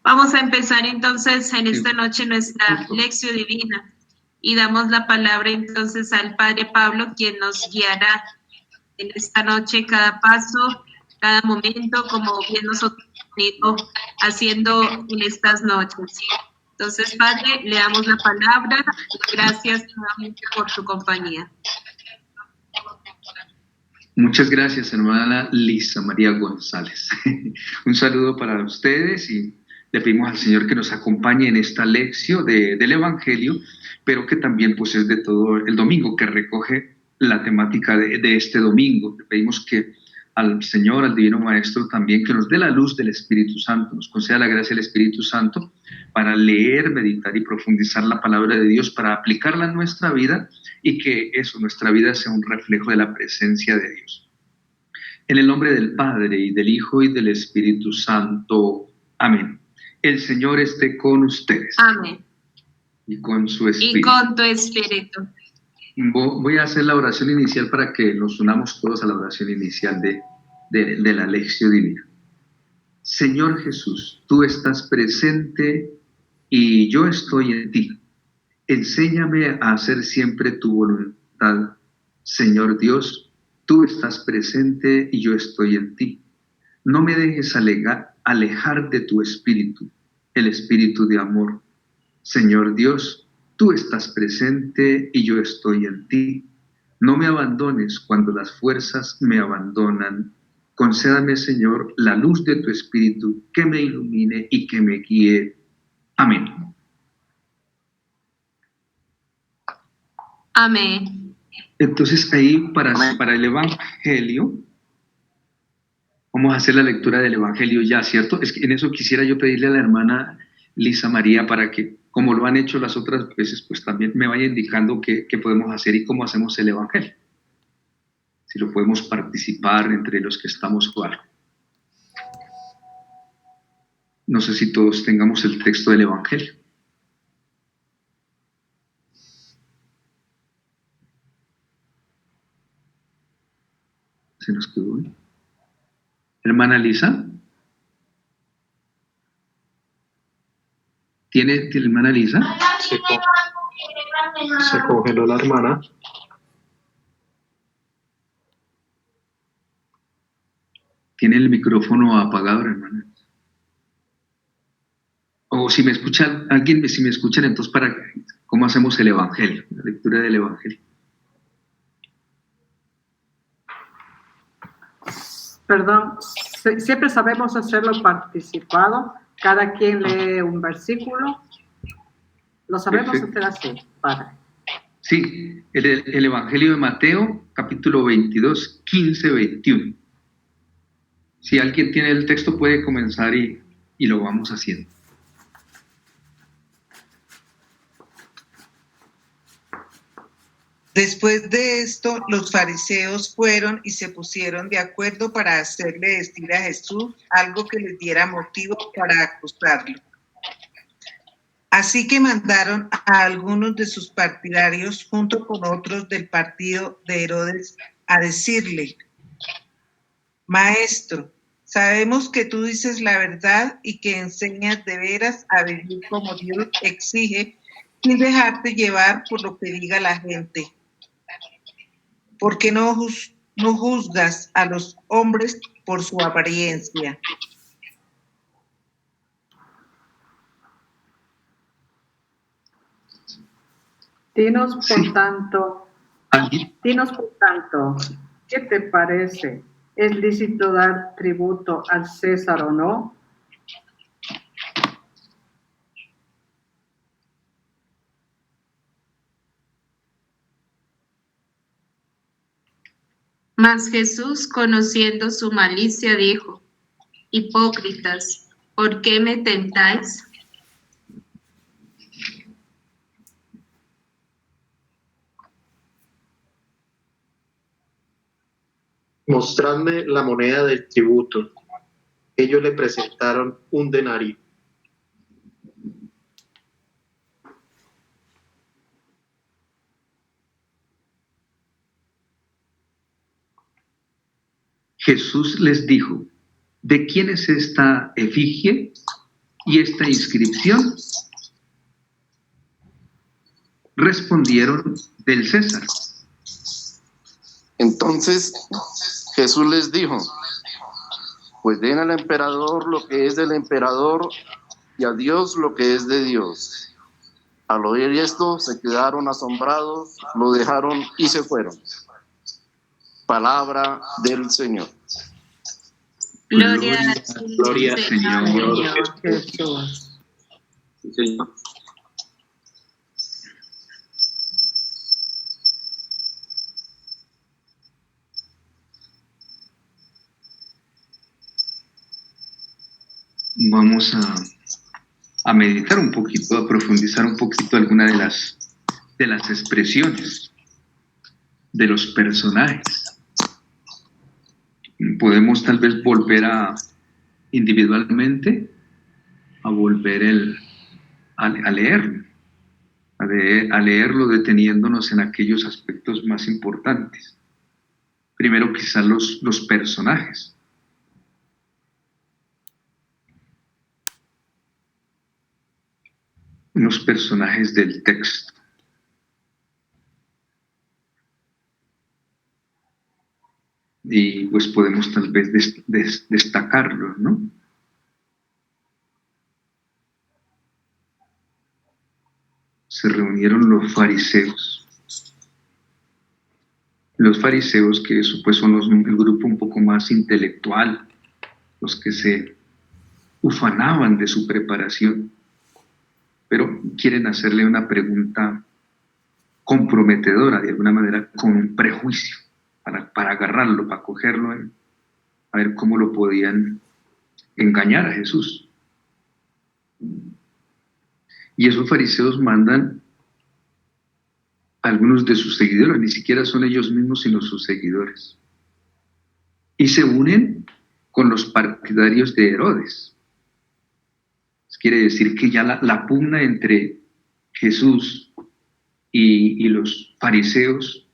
Vamos a empezar entonces en Sí. esta noche nuestra lección divina y damos la palabra entonces al Padre Pablo, quien nos guiará en esta noche cada paso, cada momento, como bien nosotros hemos ido haciendo en estas noches. Entonces, Padre, le damos la palabra y gracias nuevamente por su compañía. Muchas gracias, hermana Lisa María González. Un saludo para ustedes y le pedimos al Señor que nos acompañe en esta lección del Evangelio, pero que también pues es de todo el domingo, que recoge la temática de este domingo. Le pedimos que al Señor, al Divino Maestro, también que nos dé la luz del Espíritu Santo, nos conceda la gracia del Espíritu Santo para leer, meditar y profundizar la palabra de Dios, para aplicarla en nuestra vida y que eso, nuestra vida, sea un reflejo de la presencia de Dios. En el nombre del Padre, y del Hijo, y del Espíritu Santo. Amén. El Señor esté con ustedes. Amén. Y con su espíritu. Y con tu espíritu. Voy a hacer la oración inicial para que nos unamos todos a la oración inicial de la lección divina. Señor Jesús, tú estás presente y yo estoy en ti. Enséñame a hacer siempre tu voluntad. Señor Dios, tú estás presente y yo estoy en ti. No me dejes alejar de tu espíritu, el espíritu de amor. Señor Dios, tú estás presente y yo estoy en ti. No me abandones cuando las fuerzas me abandonan. Concédame, Señor, la luz de tu espíritu que me ilumine y que me guíe. Amén. Amén. Entonces ahí para el Evangelio, vamos a hacer la lectura del Evangelio ya, ¿cierto? Es que en eso quisiera yo pedirle a la hermana Lisa María para que, como lo han hecho las otras veces, pues también me vaya indicando qué podemos hacer y cómo hacemos el Evangelio. Si lo podemos participar entre los que estamos jugando. No sé si todos tengamos el texto del Evangelio. Se nos quedó. Hermana Lisa. ¿Tiene hermana Lisa? Se congeló la hermana. ¿Tiene el micrófono apagado, hermana? O si me escuchan, si me escuchan, entonces ¿cómo hacemos el Evangelio? La lectura del Evangelio. Perdón, siempre sabemos hacerlo participado. Cada quien lee un versículo. Lo sabemos hacer así, Padre. Sí, el Evangelio de Mateo, capítulo 22, 15, 21. Si alguien tiene el texto puede comenzar y lo vamos haciendo. Después de esto, los fariseos fueron y se pusieron de acuerdo para hacerle decir a Jesús algo que les diera motivo para acusarlo. Así que mandaron a algunos de sus partidarios junto con otros del partido de Herodes a decirle: Maestro, sabemos que tú dices la verdad y que enseñas de veras a vivir como Dios exige, sin dejarte llevar por lo que diga la gente. ¿Por qué no juzgas a los hombres por su apariencia? Dinos por Sí. tanto, ¿qué te parece? ¿Es lícito dar tributo al César o no? Mas Jesús, conociendo su malicia, dijo: Hipócritas, ¿por qué me tentáis? Mostradme la moneda del tributo. Ellos le presentaron un denario. Jesús les dijo: ¿de quién es esta efigie? y esta inscripción? Respondieron: del César. Entonces Jesús les dijo: pues den al emperador lo que es del emperador y a Dios lo que es de Dios. Al oír esto se quedaron asombrados, lo dejaron y se fueron. Palabra del Señor. Gloria Gloria al al Señor. Señor Jesús. Sí, Señor. Vamos a meditar un poquito, a profundizar un poquito alguna de las expresiones de los personajes. Podemos tal vez volver individualmente a volver a leerlo deteniéndonos en aquellos aspectos más importantes. Primero quizás los personajes. Los personajes del texto. Y pues podemos tal vez destacarlos, ¿no? Se reunieron los fariseos. Los fariseos, que eso pues son el grupo un poco más intelectual, los que se ufanaban de su preparación, pero quieren hacerle una pregunta comprometedora, de alguna manera, con un prejuicio, para agarrarlo, para cogerlo, a ver cómo lo podían engañar a Jesús. Y esos fariseos mandan a algunos de sus seguidores, ni siquiera son ellos mismos, sino sus seguidores. Y se unen con los partidarios de Herodes. Quiere decir que ya la pugna entre Jesús y los fariseos,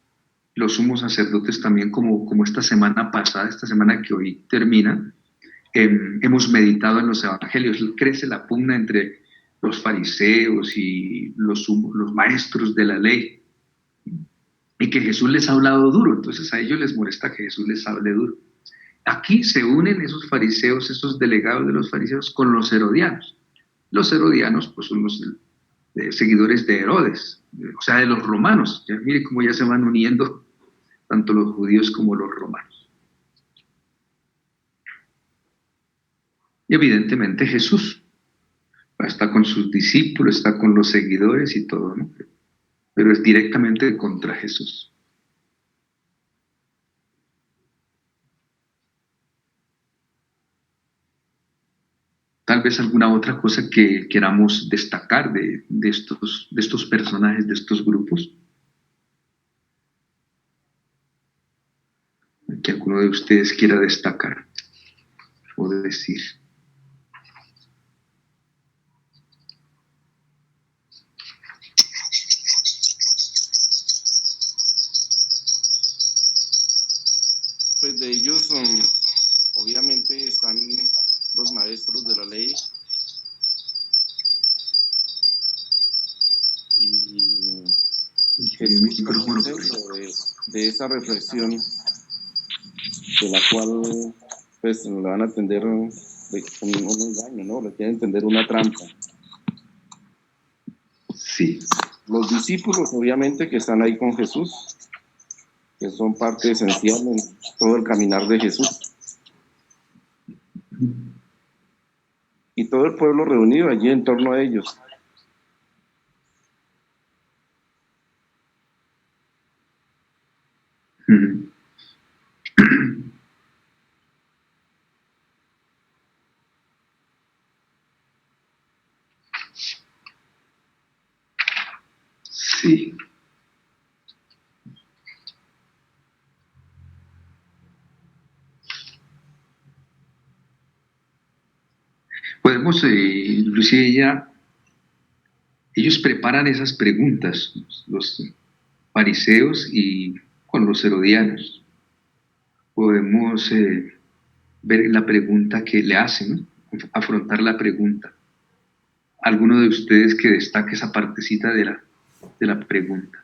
los sumos sacerdotes también, como esta semana pasada, esta semana que hoy termina, hemos meditado en los evangelios. Crece la pugna entre los fariseos y los maestros de la ley, y que Jesús les ha hablado duro, entonces a ellos les molesta que Jesús les hable duro. Aquí se unen esos fariseos, esos delegados de los fariseos, con los herodianos. Los herodianos pues son los seguidores de Herodes, o sea, de los romanos. Ya mire cómo ya se van uniendo tanto los judíos como los romanos. Y evidentemente Jesús está con sus discípulos, está con los seguidores y todo, ¿no? Pero es directamente contra Jesús. Tal vez alguna otra cosa que queramos destacar de estos personajes, de estos grupos. Que alguno de ustedes quiera destacar o decir. Pues de ellos, obviamente, están los maestros de la ley y Jesús como el centro de esa reflexión, de la cual pues le van a entender un engaño, ¿no? Le quieren entender una trampa. Sí. Los discípulos, obviamente, que están ahí con Jesús, que son parte esencial en todo el caminar de Jesús. Y todo el pueblo reunido allí en torno a ellos. Sí. Podemos, inclusive ellos preparan esas preguntas, los fariseos y con los herodianos. Podemos ver la pregunta que le hacen, ¿no? Afrontar la pregunta. alguno de ustedes que destaque esa partecita de la pregunta.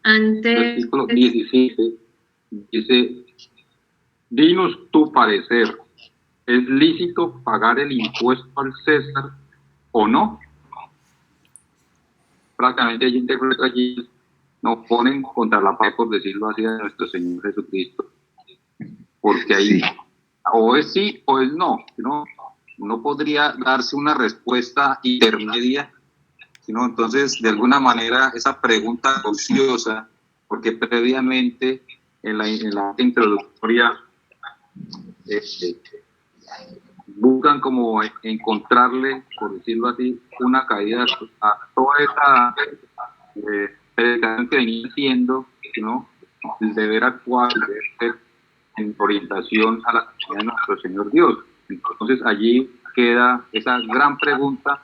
Ante Versículo 17 dice, dinos tu parecer, ¿es lícito pagar el impuesto al César o no? Prácticamente yo interpreto allí, nos ponen contra la pared, por decirlo así, de nuestro Señor Jesucristo, porque ahí Sí. o es sí o es no, no podría darse una respuesta intermedia, sino entonces de alguna manera esa pregunta ociosa, porque previamente en la introductoria buscan como encontrarle, por decirlo así, una caída a toda esa predicación que venía siendo, ¿no? El deber actuar, el deber ser en orientación a la comunidad de nuestro Señor Dios. Entonces allí queda esa gran pregunta,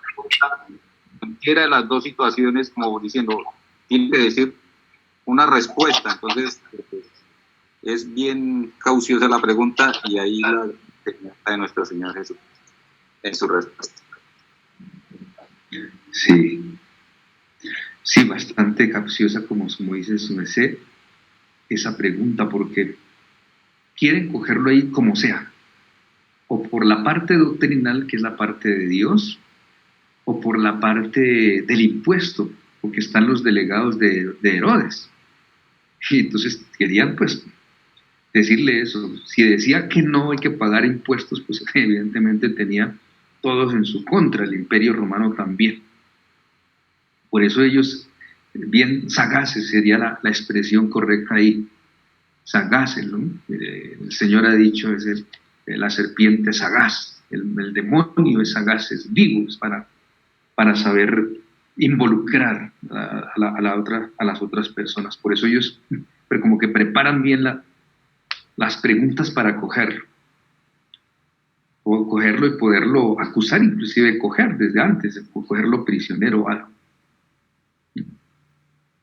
cualquiera de las dos situaciones, como diciendo, tiene que decir una respuesta. Entonces es bien cauciosa la pregunta y ahí la de nuestro Señor Jesús en su respuesta. Sí, sí, bastante capciosa, como dice su merced, esa pregunta, porque quieren cogerlo ahí como sea, o por la parte doctrinal, que es la parte de Dios, o por la parte del impuesto, porque están los delegados de Herodes. Y entonces querían, pues, decirle eso. Si decía que no hay que pagar impuestos, pues evidentemente tenía todos en su contra, el Imperio Romano también. Por eso ellos, bien sagaces sería la expresión correcta ahí, sagaces, ¿no? El Señor ha dicho, es la serpiente sagaz, el demonio es sagaz, es vivo, es para saber involucrar a las otras personas. Por eso ellos pero como que preparan bien las preguntas para cogerlo. O cogerlo y poderlo acusar, inclusive coger desde antes, o cogerlo prisionero o algo.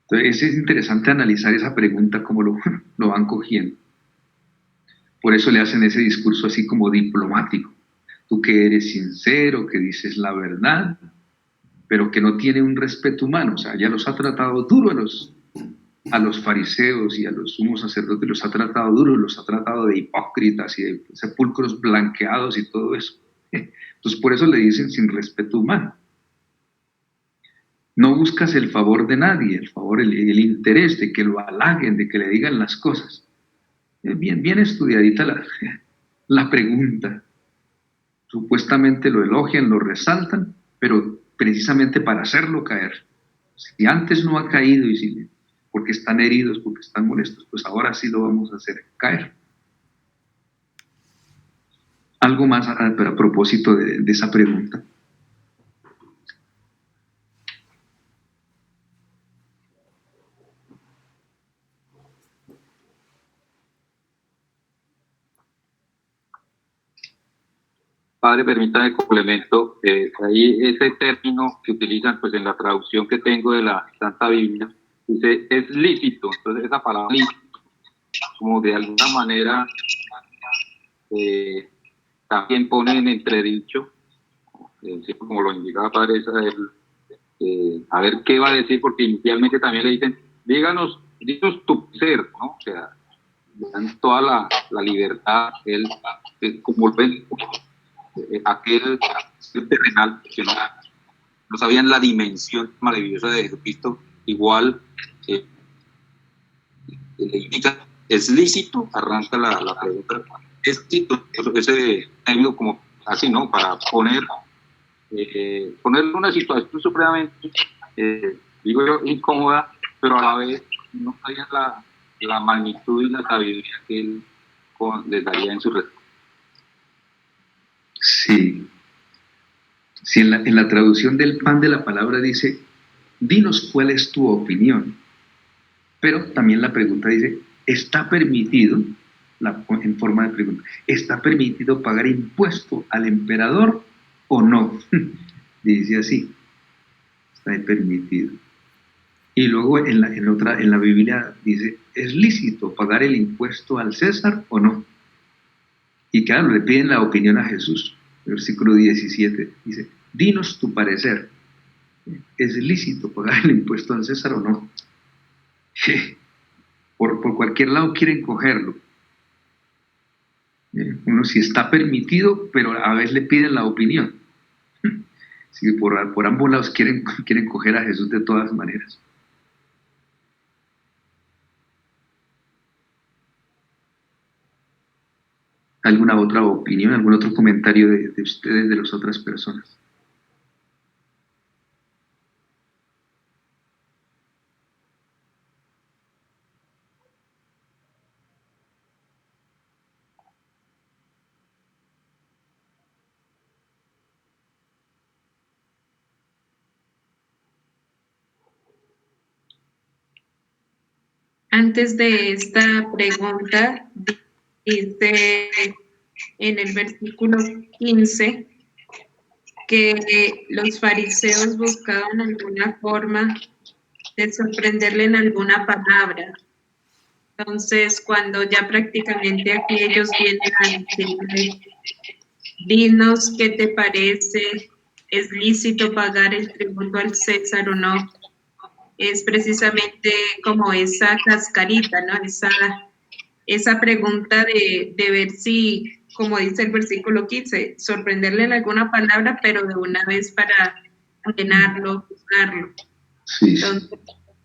Entonces es interesante analizar esa pregunta, cómo lo van cogiendo. Por eso le hacen ese discurso así como diplomático. Tú que eres sincero, que dices la verdad, pero que no tiene un respeto humano. O sea, ya los ha tratado duro a los fariseos y a los sumos sacerdotes, los ha tratado duro, los ha tratado de hipócritas y de sepulcros blanqueados y todo eso. Entonces por eso le dicen sin respeto humano. No buscas el favor de nadie, el interés de que lo halaguen, de que le digan las cosas. Bien estudiadita la pregunta. Supuestamente lo elogian, lo resaltan, pero precisamente para hacerlo caer. Si antes no ha caído y porque están heridos, porque están molestos, pues ahora sí lo vamos a hacer caer. Algo más a propósito de esa pregunta. Padre, permítame complemento, ahí ese término que utilizan pues en la traducción que tengo de la Santa Biblia, dice es lícito. Entonces esa palabra lícito, como de alguna manera también pone en entredicho, como lo indicaba Padre, a ver qué va a decir, porque inicialmente también le dicen, dinos tu ser, ¿no? O sea, le dan toda la libertad, él, como ven, aquel ser terrenal que no sabían la dimensión maravillosa de Jesucristo, igual le indica, ¿es lícito? Arranca la pregunta. Es lícito, ese término como así, ¿no? Para ponerle una situación supremamente, digo yo, incómoda, pero a la vez no sabían la magnitud y la sabiduría que él les daría en su respuesta. Sí. Si en la traducción del pan de la palabra dice, dinos cuál es tu opinión. Pero también la pregunta dice, ¿está permitido, en forma de pregunta, ¿está permitido pagar impuesto al emperador o no? Dice así, está permitido. Y luego en la Biblia dice, ¿es lícito pagar el impuesto al César o no? Y claro, le piden la opinión a Jesús. Versículo 17 dice, dinos tu parecer. ¿Es lícito pagar el impuesto al César o no? Por cualquier lado quieren cogerlo. Uno si está permitido, pero a veces le piden la opinión. Sí, por ambos lados quieren coger a Jesús de todas maneras. ¿Alguna otra opinión, algún otro comentario de ustedes, de las otras personas? Antes de esta pregunta, dice en el versículo 15 que los fariseos buscaban alguna forma de sorprenderle en alguna palabra. Entonces, cuando ya prácticamente aquí ellos vienen a decirle, dinos qué te parece, ¿es lícito pagar el tributo al César o no? Es precisamente como esa cascarita, ¿no? Esa pregunta de ver si, como dice el versículo 15, sorprenderle en alguna palabra, pero de una vez para condenarlo, juzgarlo. Sí. Entonces,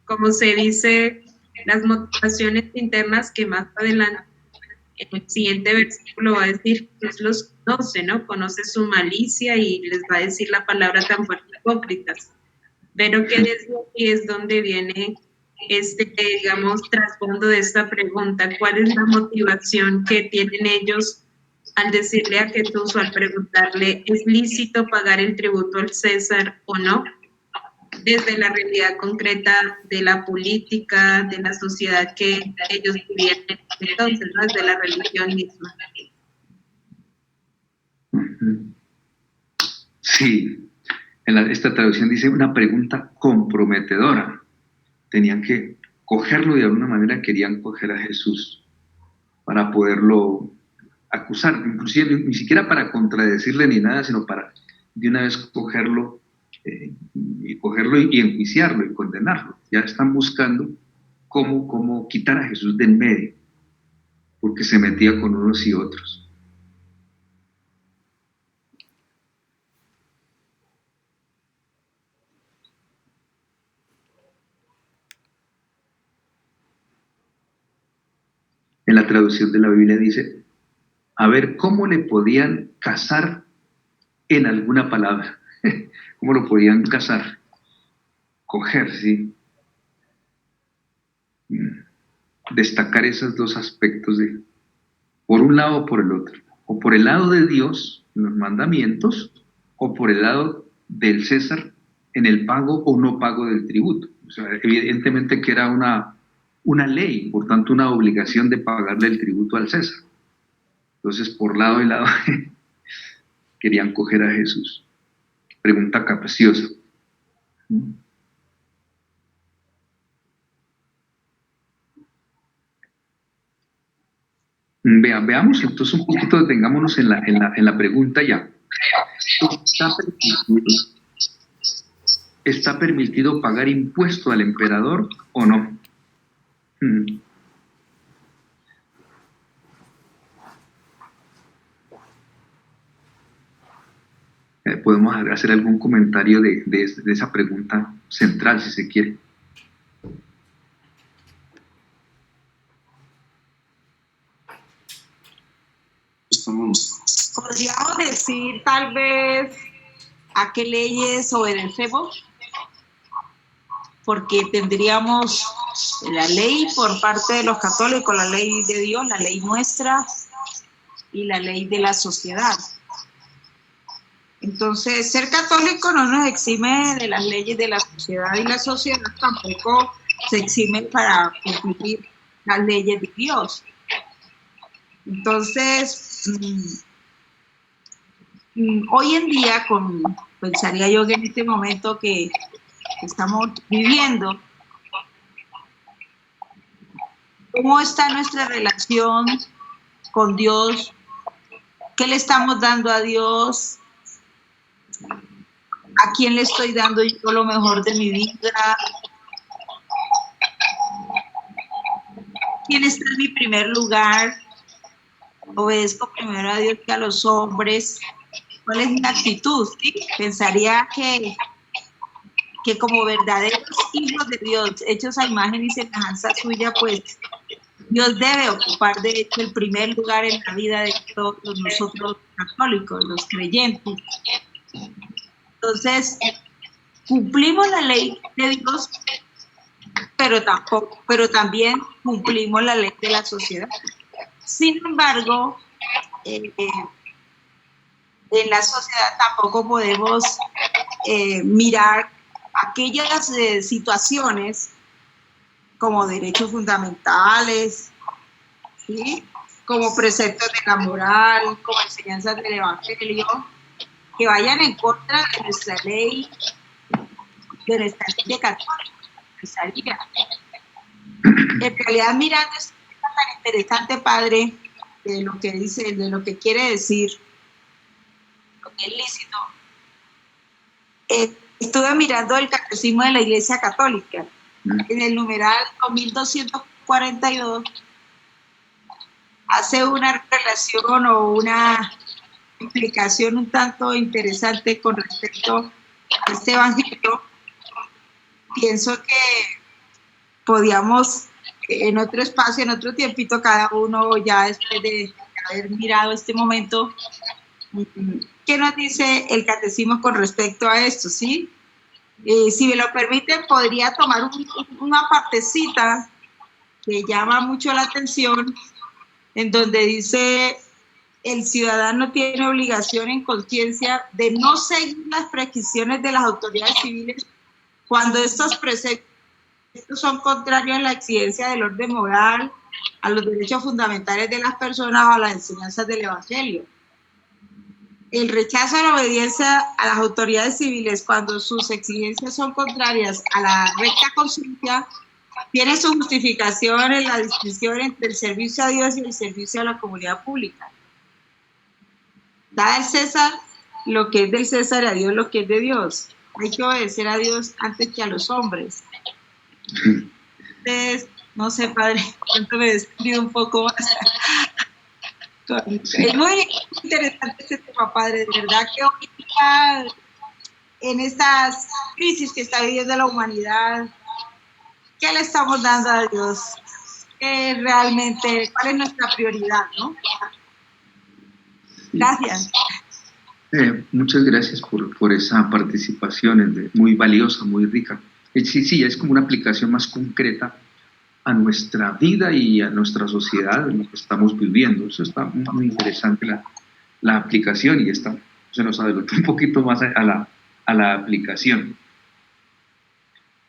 como se dice, las motivaciones internas que más adelante, en el siguiente versículo va a decir, Jesús los conoce, ¿no? Conoce su malicia y les va a decir la palabra tan fuerte, hipócritas. Pero que desde aquí es donde viene digamos, trasfondo de esta pregunta. ¿Cuál es la motivación que tienen ellos al decirle a Jesús o al preguntarle, ¿es lícito pagar el tributo al César o no? Desde la realidad concreta de la política, de la sociedad que ellos vivían entonces, ¿no? Desde la religión misma. Sí. Esta traducción dice una pregunta comprometedora. Tenían que cogerlo de alguna manera, querían coger a Jesús para poderlo acusar, inclusive ni siquiera para contradecirle ni nada, sino para de una vez cogerlo y enjuiciarlo y condenarlo. Ya están buscando cómo quitar a Jesús de en medio, porque se metía con unos y otros. En la traducción de la Biblia dice, a ver cómo le podían casar en alguna palabra. ¿Cómo lo podían casar? Coger, ¿sí? Destacar esos dos aspectos de, por un lado o por el otro. O por el lado de Dios, en los mandamientos, o por el lado del César, en el pago o no pago del tributo. O sea, evidentemente que era una ley, por tanto una obligación de pagarle el tributo al César. Entonces, por lado y lado, querían coger a Jesús. Pregunta capciosa. Veamos entonces un poquito, detengámonos en la pregunta ya. ¿Está permitido pagar impuesto al emperador o no? Podemos hacer algún comentario de esa pregunta central, si se quiere. ¿Podríamos decir tal vez a qué leyes obedecemos? Porque tendríamos la ley por parte de los católicos, la ley de Dios, la ley nuestra y la ley de la sociedad. Entonces, ser católico no nos exime de las leyes de la sociedad y la sociedad tampoco se exime para cumplir las leyes de Dios. Entonces, hoy en día, pensaría yo que en este momento que estamos viviendo, ¿Cómo está nuestra relación con Dios? ¿Qué le estamos dando a Dios? ¿A quién le estoy dando yo lo mejor de mi vida? ¿Quién está en mi primer lugar? ¿Obedezco primero a Dios que a los hombres? ¿Cuál es mi actitud? ¿Sí? Pensaría que como verdaderos hijos de Dios, hechos a imagen y semejanza suya, pues Dios debe ocupar de hecho el primer lugar en la vida de todos nosotros católicos, los creyentes. Entonces, cumplimos la ley de Dios, pero también cumplimos la ley de la sociedad. Sin embargo, en la sociedad tampoco podemos mirar aquellas situaciones como derechos fundamentales, ¿sí? Como preceptos de la moral, como enseñanzas del Evangelio, que vayan en contra de nuestra ley, de nuestra ley católica. En realidad, mirando este tema tan interesante, padre, de lo que dice, de lo que quiere decir, lo que es lícito, estuve mirando el Catecismo de la Iglesia Católica. En el numeral 2242 hace una relación o una explicación un tanto interesante con respecto a este evangelio. Pienso que podíamos en otro espacio, en otro tiempito, cada uno ya después de haber mirado este momento, ¿qué nos dice el catecismo con respecto a esto? ¿Sí? Si me lo permiten, podría tomar una partecita que llama mucho la atención, en donde dice: el ciudadano tiene obligación en conciencia de no seguir las prescripciones de las autoridades civiles cuando estos preceptos son contrarios a la exigencia del orden moral, a los derechos fundamentales de las personas o a las enseñanzas del Evangelio. El rechazo a la obediencia a las autoridades civiles cuando sus exigencias son contrarias a la recta conciencia tiene su justificación en la distinción entre el servicio a Dios y el servicio a la comunidad pública. Da al César lo que es del César y a Dios lo que es de Dios. Hay que obedecer a Dios antes que a los hombres. Entonces, no sé, padre, cuánto me despido un poco más. Es muy interesante este tema, padre. De verdad que hoy día, en estas crisis que está viviendo la humanidad, ¿qué le estamos dando a Dios? Realmente, ¿cuál es nuestra prioridad, no? Gracias. Muchas gracias por esa participación, muy valiosa, muy rica. Sí, es como una aplicación más concreta a nuestra vida y a nuestra sociedad, en lo que estamos viviendo. Eso está muy interesante, la aplicación, y se nos adelantó un poquito más a la aplicación.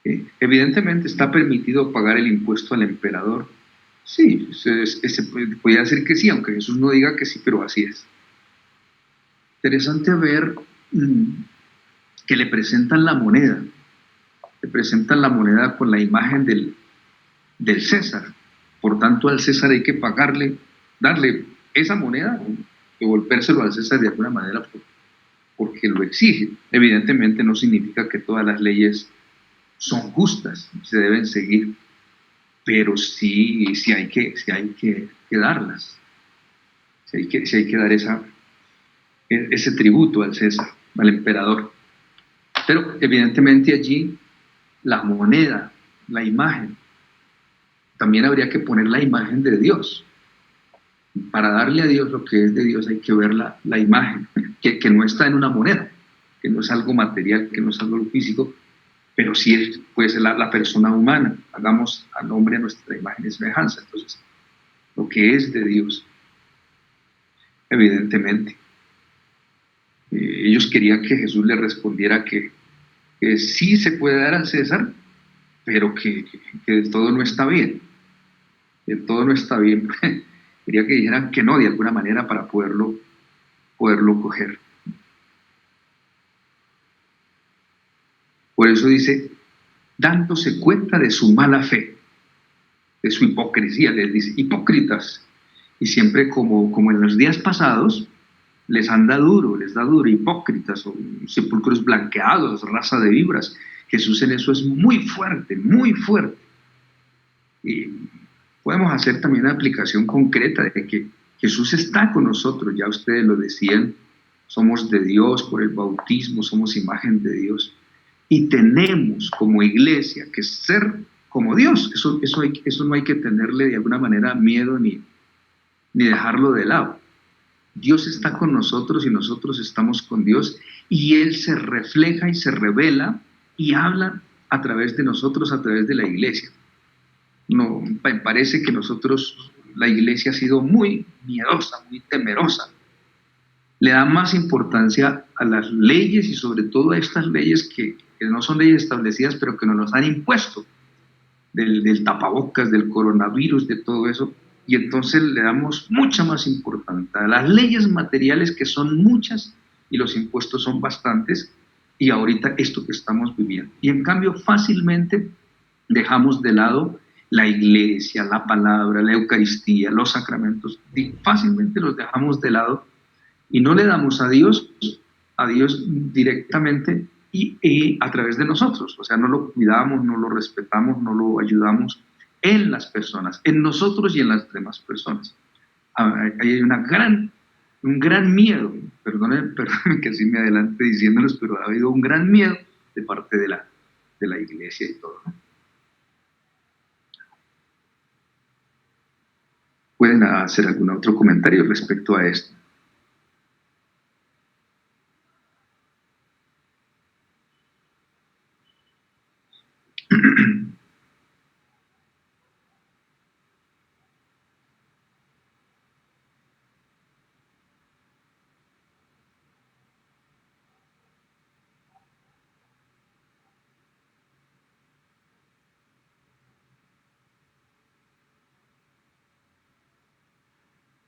Evidentemente está permitido pagar el impuesto al emperador. Sí, se podría decir que sí, aunque Jesús no diga que sí, pero así es. Interesante ver que le presentan la moneda. Le presentan la moneda con la imagen del César. Por tanto, al César hay que pagarle, darle esa moneda, devolvérselo al César de alguna manera porque lo exige. Evidentemente no significa que todas las leyes son justas, se deben seguir, pero sí hay que darlas. Sí hay que dar ese tributo al César, al emperador. Pero evidentemente allí la moneda, la imagen, también habría que poner la imagen de Dios. Para darle a Dios lo que es de Dios hay que ver la imagen, que no está en una moneda, que no es algo material, que no es algo físico, pero sí puede ser la persona humana. Hagamos al hombre a nuestra imagen y semejanza. Entonces, lo que es de Dios, evidentemente. Ellos querían que Jesús les respondiera que sí se puede dar al César, pero que del todo no está bien. Del todo no está bien. Quería que dijeran que no de alguna manera para poderlo coger. Por eso dice, dándose cuenta de su mala fe. su hipocresía, les dice, hipócritas. Y siempre como en los días pasados, les da duro, hipócritas, o sepulcros blanqueados, raza de víboras. Jesús en eso es muy fuerte, muy fuerte. Y podemos hacer también una aplicación concreta de que Jesús está con nosotros, ya ustedes lo decían, somos de Dios por el bautismo, somos imagen de Dios. Y tenemos como iglesia que ser como Dios. Eso no hay que tenerle de alguna manera miedo ni dejarlo de lado. Dios está con nosotros y nosotros estamos con Dios, y Él se refleja y se revela y habla a través de nosotros, a través de la iglesia. No, me parece que la iglesia ha sido muy miedosa, muy temerosa. Le da más importancia a las leyes, y sobre todo a estas leyes que no son leyes establecidas, pero que nos las han impuesto, del tapabocas, del coronavirus, de todo eso. Y entonces le damos mucha más importancia a las leyes materiales, que son muchas, y los impuestos son bastantes, y ahorita esto que estamos viviendo. Y en cambio fácilmente dejamos de lado la iglesia, la palabra, la Eucaristía, los sacramentos, y fácilmente los dejamos de lado y no le damos a Dios directamente y a través de nosotros. O sea, no lo cuidamos, no lo respetamos, no lo ayudamos en las personas, en nosotros y en las demás personas. Hay un gran miedo, perdónenme que así me adelante diciéndolos, pero ha habido un gran miedo de parte de la iglesia y todo, ¿no? ¿Pueden hacer algún otro comentario respecto a esto?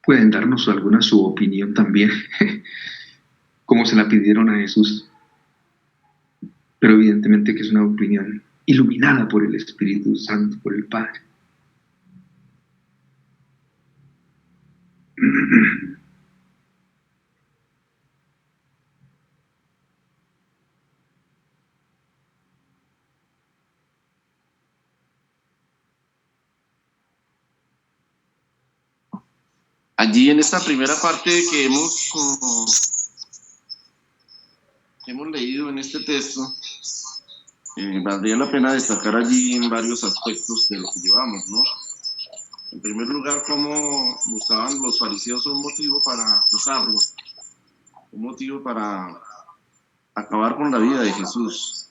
Pueden darnos su opinión también, como se la pidieron a Jesús, pero evidentemente que es una opinión iluminada por el Espíritu Santo, por el Padre. Allí en esta primera parte que hemos leído en este texto, valdría la pena destacar allí en varios aspectos de lo que llevamos, ¿no? En primer lugar, cómo buscaban los fariseos un motivo para acusarlo, un motivo para acabar con la vida de Jesús.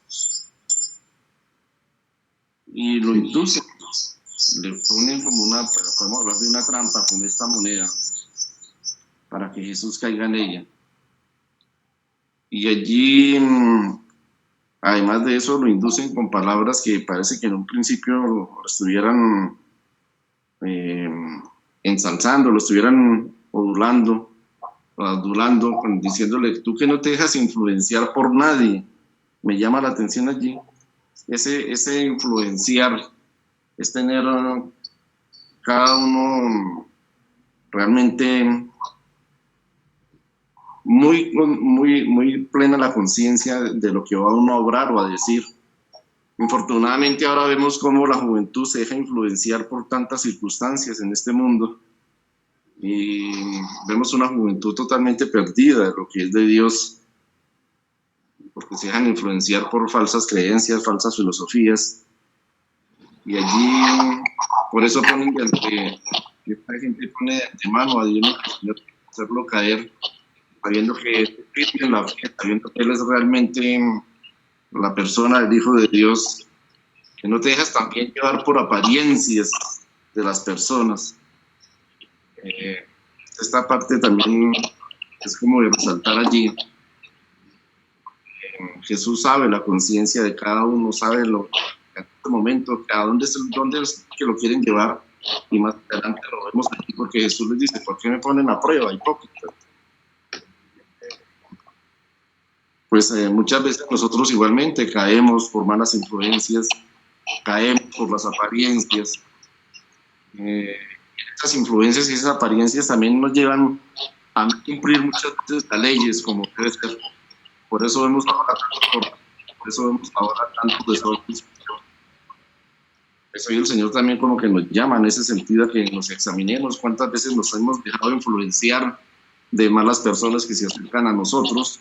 Y lo inducen, le ponen como podemos hablar de una trampa con esta moneda, para que Jesús caiga en ella. Y allí, además de eso, lo inducen con palabras que parece que en un principio lo estuvieran ensalzando, lo estuvieran adulando, diciéndole: tú que no te dejas influenciar por nadie. Me llama la atención allí ese influenciar, es tener cada uno realmente muy plena la conciencia de lo que va uno a obrar o a decir. Infortunadamente ahora vemos cómo la juventud se deja influenciar por tantas circunstancias en este mundo, y vemos una juventud totalmente perdida de lo que es de Dios, porque se dejan influenciar por falsas creencias, falsas filosofías, y allí por eso ponen esta gente pone de antemano a Dios hacerlo caer, sabiendo que en la fe, sabiendo que Él es realmente la persona, el Hijo de Dios, que no te dejas también llevar por apariencias de las personas. Esta parte también es como de resaltar allí. Jesús sabe la conciencia de cada uno, sabe en este momento a dónde es que lo quieren llevar, y más adelante lo vemos aquí, porque Jesús les dice: ¿por qué me ponen a prueba, hipócritas? Pues muchas veces nosotros igualmente caemos por malas influencias, caemos por las apariencias, esas influencias y esas apariencias también nos llevan a no cumplir muchas veces las leyes como debe ser. Por eso vemos ahora tantos desórdenes. Eso y el Señor también como que nos llama en ese sentido a que nos examinemos cuántas veces nos hemos dejado influenciar de malas personas que se acercan a nosotros,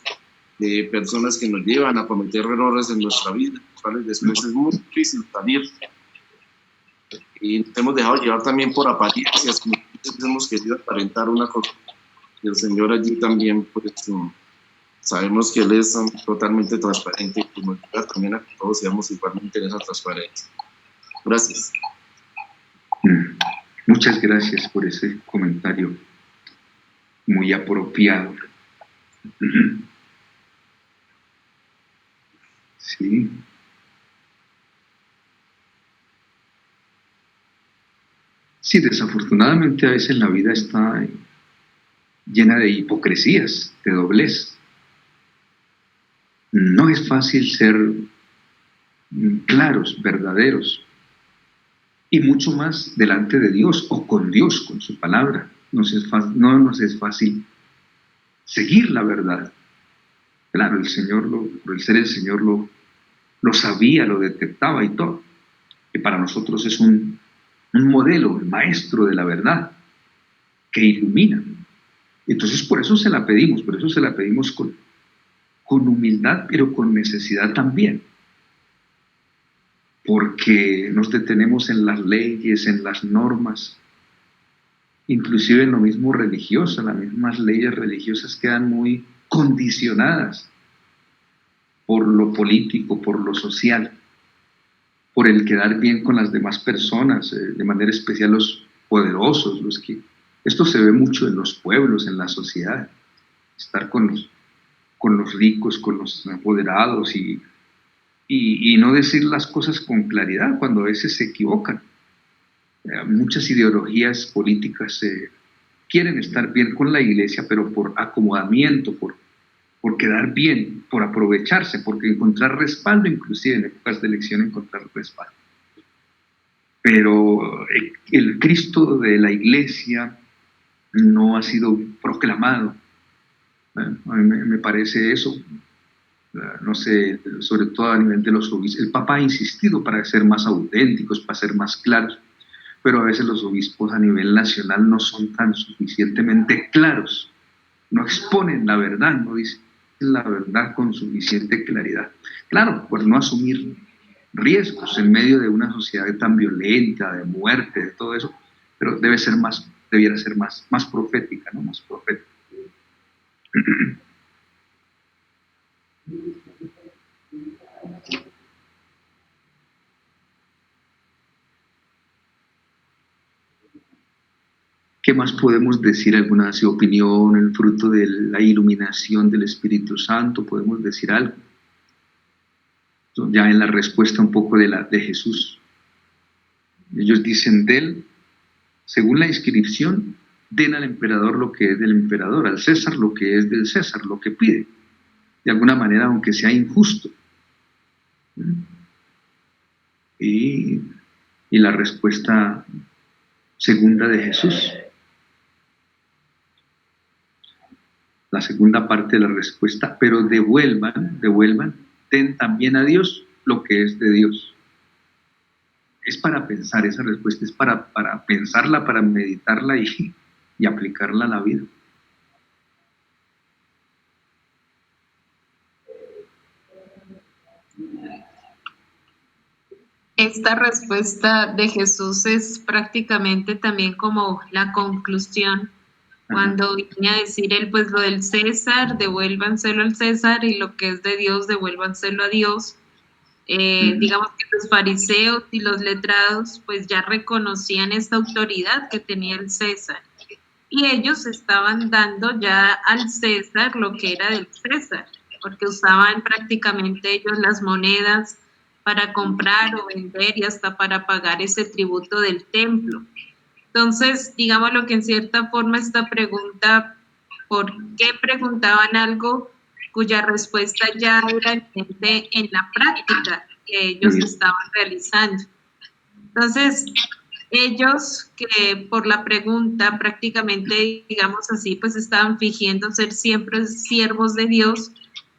de personas que nos llevan a cometer errores en nuestra vida, cuales después es muy difícil salir. Y nos hemos dejado llevar también por apariencias, como hemos querido aparentar una cosa. Y el Señor allí también, pues, sabemos que Él es totalmente transparente y nos ayuda también a que todos seamos igualmente en esa transparencia. Gracias. Muchas gracias por ese comentario muy apropiado. Sí. Sí, desafortunadamente a veces la vida está llena de hipocresías, de doblez. No es fácil ser claros, verdaderos, y mucho más delante de Dios o con Dios, con su palabra. No nos es fácil seguir la verdad. Claro, el Señor, por el ser el Señor, lo sabía, lo detectaba y todo. Y para nosotros es un modelo, el maestro de la verdad, que ilumina. Entonces por eso se la pedimos con humildad, pero con necesidad también. Porque nos detenemos en las leyes, en las normas, inclusive en lo mismo religioso. Las mismas leyes religiosas quedan muy condicionadas por lo político, por lo social, por el quedar bien con las demás personas, de manera especial los poderosos, esto se ve mucho en los pueblos, en la sociedad, estar con los ricos, con los apoderados y no decir las cosas con claridad cuando a veces se equivocan. Muchas ideologías políticas quieren estar bien con la iglesia, pero por acomodamiento, por quedar bien, por aprovecharse, por encontrar respaldo, inclusive en épocas de elección encontrar respaldo. Pero el Cristo de la iglesia no ha sido proclamado. A mí me parece eso. No sé, sobre todo a nivel de los obispos. El Papa ha insistido para ser más auténticos, para ser más claros, pero a veces los obispos a nivel nacional no son tan suficientemente claros, no exponen la verdad, no dicen la verdad con suficiente claridad. Claro, por no asumir riesgos en medio de una sociedad tan violenta, de muerte, de todo eso, pero debiera ser más profética, ¿no? Más profética. ¿Qué más podemos decir? ¿Alguna opinión, el fruto de la iluminación del Espíritu Santo? ¿Podemos decir algo? Ya en la respuesta un poco de Jesús. Ellos dicen de él, según la inscripción, den al emperador lo que es del emperador, al César lo que es del César, lo que pide. De alguna manera, aunque sea injusto. Y la respuesta segunda de Jesús. La segunda parte de la respuesta, pero devuelvan, den también a Dios lo que es de Dios. Es para pensar, esa respuesta es para pensarla, para meditarla y aplicarla a la vida. Esta respuesta de Jesús es prácticamente también como la conclusión. Cuando viene a decir él, pues lo del César, devuélvanselo al César, y lo que es de Dios, devuélvanselo a Dios. Digamos que los fariseos y los letrados, pues ya reconocían esta autoridad que tenía el César. Y ellos estaban dando ya al César lo que era del César, porque usaban prácticamente ellos las monedas para comprar o vender y hasta para pagar ese tributo del templo. Entonces, digamos lo que en cierta forma esta pregunta, ¿por qué preguntaban algo cuya respuesta ya era evidente en la práctica que ellos estaban realizando? Entonces, ellos que por la pregunta prácticamente, digamos así, pues estaban fingiendo ser siempre siervos de Dios,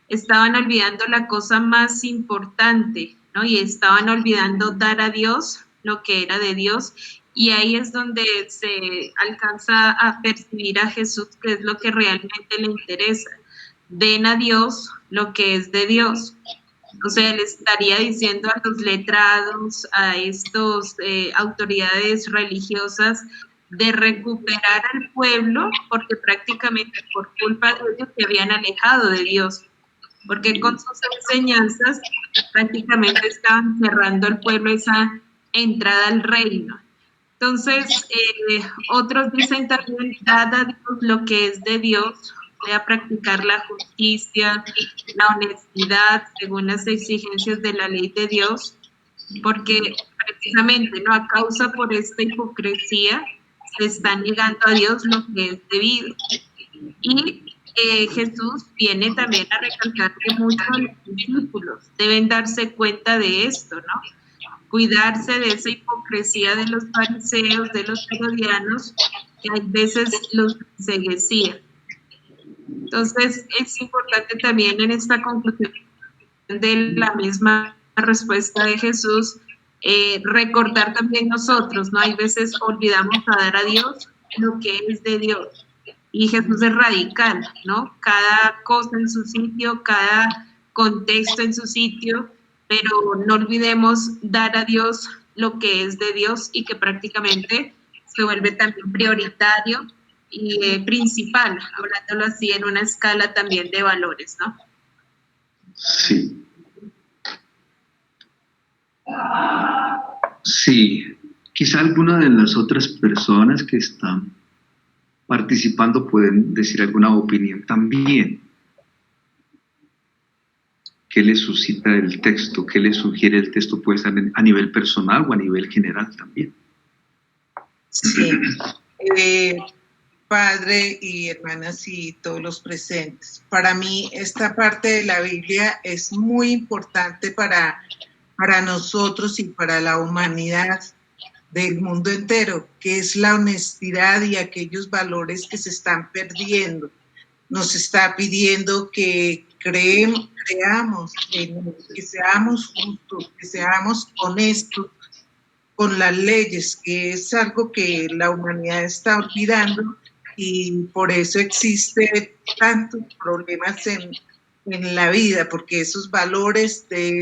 estaban olvidando la cosa más importante, ¿no? Y estaban olvidando dar a Dios lo que era de Dios. Y ahí es donde se alcanza a percibir a Jesús, que es lo que realmente le interesa. Den a Dios lo que es de Dios. O sea, le estaría diciendo a los letrados, a estos autoridades religiosas, de recuperar al pueblo, porque prácticamente por culpa de ellos se habían alejado de Dios, porque con sus enseñanzas prácticamente estaban cerrando al pueblo esa entrada al reino. Entonces, otros dicen también, dad a Dios lo que es de Dios, a practicar la justicia, la honestidad, según las exigencias de la ley de Dios, porque precisamente, ¿no?, a causa por esta hipocresía, se está negando a Dios lo que es debido. Y Jesús viene también a recalcar que muchos de los discípulos deben darse cuenta de esto, ¿no? Cuidarse de esa hipocresía de los fariseos, de los herodianos, que a veces los enceguecía. Entonces, es importante también en esta conclusión de la misma respuesta de Jesús, recordar también nosotros, ¿no? Hay veces olvidamos a dar a Dios lo que es de Dios. Y Jesús es radical, ¿no? Cada cosa en su sitio, cada contexto en su sitio, pero no olvidemos dar a Dios lo que es de Dios y que prácticamente se vuelve también prioritario y principal, hablándolo así en una escala también de valores, ¿no? Sí. Sí, quizá alguna de las otras personas que están participando pueden decir alguna opinión también. ¿Qué le suscita el texto? ¿Qué le sugiere el texto? Puede ser a nivel personal o a nivel general también. Sí. Padre y hermanas y todos los presentes. Para mí esta parte de la Biblia es muy importante para nosotros y para la humanidad del mundo entero, que es la honestidad y aquellos valores que se están perdiendo. Nos está pidiendo que creamos, que seamos justos, que seamos honestos con las leyes, que es algo que la humanidad está olvidando y por eso existe tantos problemas en la vida, porque esos valores de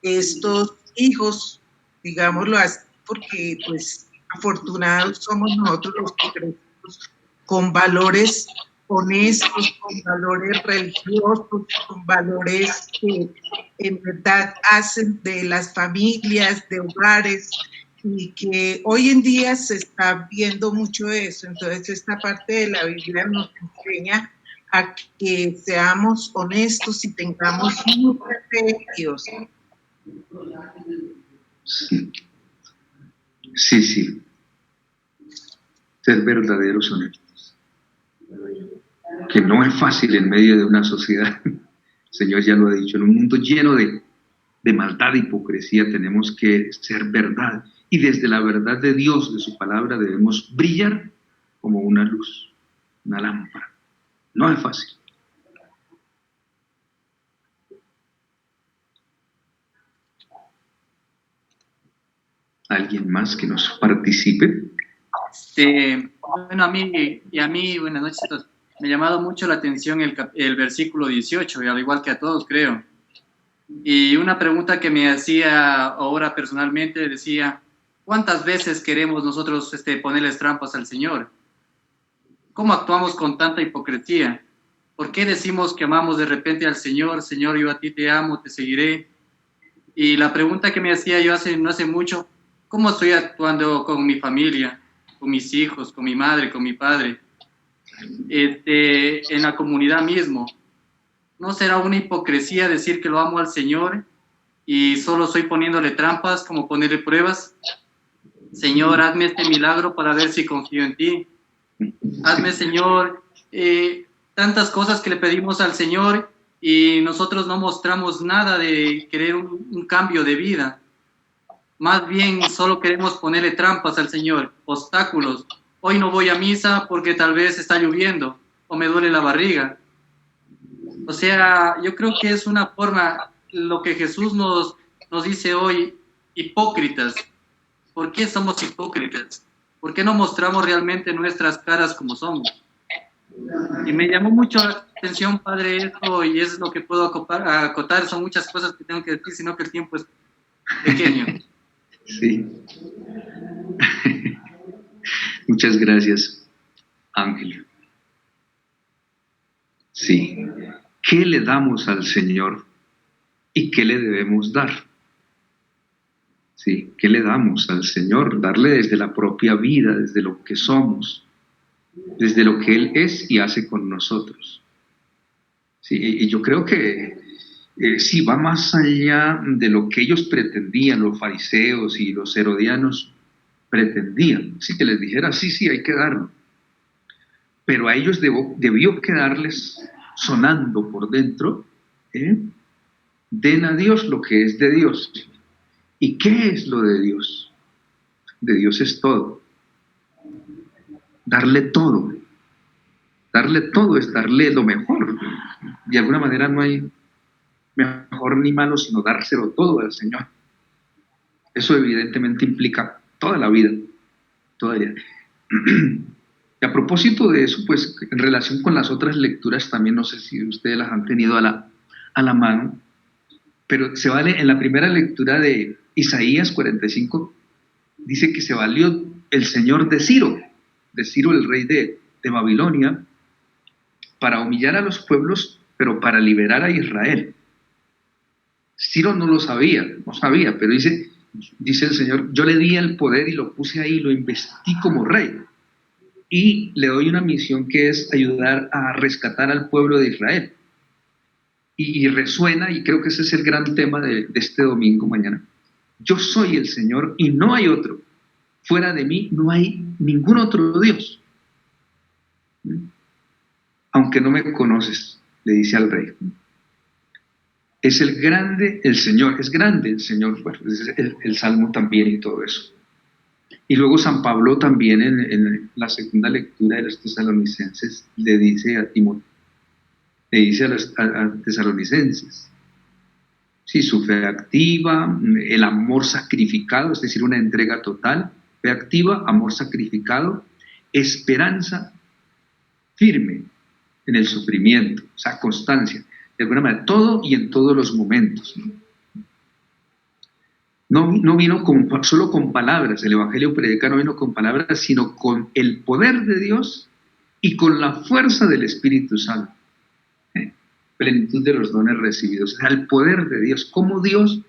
estos hijos, digámoslo así, porque pues afortunados somos nosotros los que crecemos con valores honestos, con valores religiosos, con valores que en verdad hacen de las familias, de hogares, y que hoy en día se está viendo mucho eso. Entonces esta parte de la Biblia nos enseña a que seamos honestos y tengamos mucha fe en Dios. Sí. Ser verdaderos honestos. Que no es fácil en medio de una sociedad. El Señor ya lo ha dicho, en un mundo lleno de maldad e hipocresía tenemos que ser verdad. Y desde la verdad de Dios, de su palabra, debemos brillar como una luz, una lámpara. No es fácil. ¿Alguien más que nos participe? Bueno, a mí, buenas noches. Me ha llamado mucho la atención el versículo 18, y al igual que a todos, creo. Y una pregunta que me hacía ahora personalmente decía, ¿cuántas veces queremos nosotros ponerles trampas al Señor? ¿Cómo actuamos con tanta hipocresía? ¿Por qué decimos que amamos de repente al Señor? Señor, yo a ti te amo, te seguiré. Y la pregunta que me hacía yo no hace mucho, ¿cómo estoy actuando con mi familia, con mis hijos, con mi madre, con mi padre? En la comunidad mismo. ¿No será una hipocresía decir que lo amo al Señor y solo estoy poniéndole trampas, como ponerle pruebas? Señor, hazme este milagro para ver si confío en ti. Hazme, Señor, tantas cosas que le pedimos al Señor y nosotros no mostramos nada de querer un cambio de vida. más bien solo queremos ponerle trampas al Señor, obstáculos. Hoy no voy a misa porque tal vez está lloviendo o me duele la barriga. O sea, yo creo que es una forma, lo que Jesús nos dice hoy, hipócritas. ¿Por qué somos hipócritas? ¿Por qué no mostramos realmente nuestras caras como somos? Y me llamó mucho la atención, Padre, esto, y es lo que puedo acotar. Son muchas cosas que tengo que decir, sino que el tiempo es pequeño. Sí. Muchas gracias, Ángel. Sí. ¿Qué le damos al Señor y qué le debemos dar? Sí, ¿qué le damos al Señor? Darle desde la propia vida, desde lo que somos, desde lo que Él es y hace con nosotros. Sí, y yo creo que sí, va más allá de lo que ellos pretendían, los fariseos y los herodianos pretendían. Sí, que les dijera, sí, hay que darlo. Pero a ellos debió quedarles sonando por dentro, den a Dios lo que es de Dios. ¿Y qué es lo de Dios? De Dios es todo. Darle todo. Darle todo es darle lo mejor. De alguna manera no hay mejor ni malo, sino dárselo todo al Señor. Eso evidentemente implica toda la vida. Todavía. Y a propósito de eso, pues en relación con las otras lecturas, también no sé si ustedes las han tenido a la mano, pero se vale en la primera lectura de Isaías 45, dice que se valió el Señor de Ciro el rey de Babilonia, para humillar a los pueblos, pero para liberar a Israel. Ciro no lo sabía, pero dice el Señor, yo le di el poder y lo puse ahí, lo investí como rey. Y le doy una misión que es ayudar a rescatar al pueblo de Israel. Y resuena, y creo que ese es el gran tema de este domingo mañana. Yo soy el Señor y no hay otro. Fuera de mí no hay ningún otro Dios. Aunque no me conoces, le dice al rey. Es el grande el Señor, es grande el Señor. Bueno, es el Salmo también y todo eso. Y luego San Pablo también en la segunda lectura de los tesalonicenses le dice a Timoteo, le dice a los tesalonicenses, sí, su fe activa, el amor sacrificado, es decir, una entrega total, fe activa, amor sacrificado, esperanza firme en el sufrimiento, o sea, constancia, de alguna manera, todo y en todos los momentos. No vino solo con palabras, el Evangelio predica no vino con palabras, sino con el poder de Dios y con la fuerza del Espíritu Santo. Plenitud de los dones recibidos, o sea, el poder de Dios, como Dios